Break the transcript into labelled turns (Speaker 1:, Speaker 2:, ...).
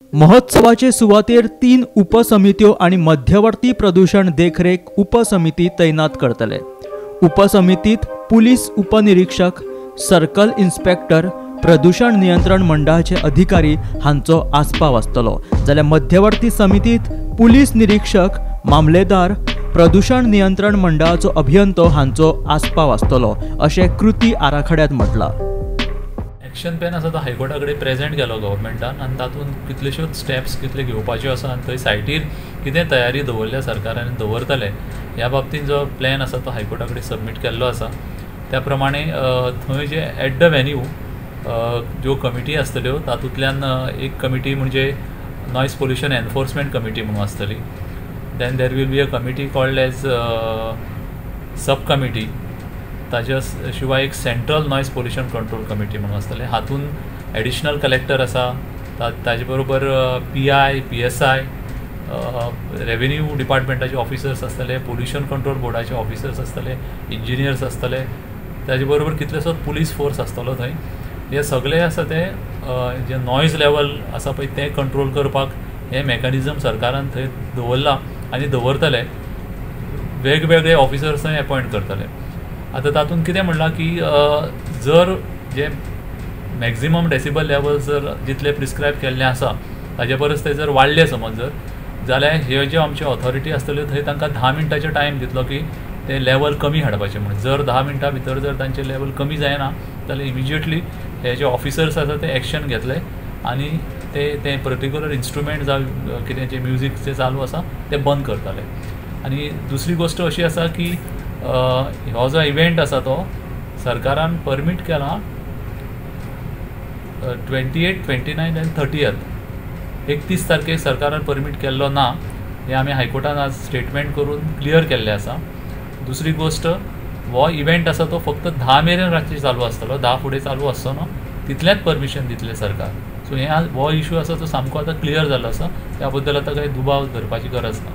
Speaker 1: महोत्सवाचे सुवातेर 3 उपसमित्यो आणि मध्यवर्ती प्रदूषण देखरेख उपसमिती तैनात करतले। उपसमितीत पुलीस उपनिरीक्षक, सर्कल इन्स्पेक्टर, प्रदूषण नियंत्रण मंडळाचे अधिकारी हांचो आस्पाव आसतलो, जाल्यार मध्यवर्ती समितीत पुलीस निरीक्षक, मामलेदार, प्रदूषण नियंत्रण मंडळाचो अभियंतो हांचो आस्पाव आसतलो, अशें कृती आराखड्यात म्हटलां।
Speaker 2: एक्शन प्लॅन आसा तो हायकोर्टा कडेन प्रेजेंट केलो गव्हर्मेंटान आनी तातूंत कितल्योश्योच स्टेप्स कितले घेवपाच्यो आसा आनी थंय सायटीर कितें तयारी दवरल्या सरकारान दवरतले ह्या बाबतींत जो प्लॅन आसा तो हायकोर्टा कडेन सबमीट केल्लो आसा। त्या प्रमाणे थंय जे एट द वेन्यू ज्यो कमिटी आसतल्यो तातूंतल्यान एक कमिटी म्हणजे नॉयज पोल्युशन एनफोर्समेंट कमिटी म्हणून आसतली। Then there will be a committee called as sub committee. ताज्या शिवाय एक central noise pollution control committee म्हणून आसतले, हातूंत एडिशनल कलेक्टर आसा, ताजे बरोबर PI, PSI, रेव्हेन्यू डिपार्टमेंटाचे ऑफिसर्स आसतले, पोल्युशन कंट्रोल बोर्डाचे ऑफिसर्स आसतले, इंजिनियर्स आसतले, ताजे बरोबर कितलेसोच पुलीस फोर्स आसतलो थंय। हे सगळे आसा ते जे नॉयज लेवल आसा पळय तें कंट्रोल करपाक हे मेकॅनिझम सरकारान थंय दवरला आनी दवरतले। वेगवेगळे ऑफिसर्स थंय अपॉयंट करतले। आतां तातूंत कितें म्हणलां की जर जे मॅक्झिमम डेसिबल लेवल जर जितले प्रिस्क्रायब केल्ले आसा ताजे परस ते जर वाडले समज जाल्यार हे जे आमचे ऑथॉरिटी आसतल्यो थंय तांकां 10 मिनटाचो टायम दितलो की ते लेवल कमी हाडपाचें म्हणून। जर 10 मिनटां भितर जर तांचे लेवल कमी जायना जाल्यार इमिजिएटली हे जे ऑफिसर्स आसा ते एक्शन घेतले आनी ते पर्टिक्युलर इन्स्ट्रुमेंट जावं कितें जे म्युजीक जे चालू आसा ते बंद करताले। आनी दुसरी गोश्ट अशी आसा की हो जो इव्हेंट आसा तो सरकारान परमीट केला 28, 29 आनी 30th। 31 तारखेक सरकारान परमीट केल्लो ना, हे आमी हायकोर्टान आज स्टेटमेंट करून क्लियर केल्लें आसा। दुसरी गोश्ट हो इव्हेंट आसा तो फक्त 10 मेरेन रातची चालू आसतलो, 10 फुडें चालू आसचो, तितलेंच परमिशन दितलें सरकार। सो हो इशू आसा तो सामको आतां क्लियर जाल्लो आसा, त्या बद्दल आतां काही दुबाव धरपाची गरज ना।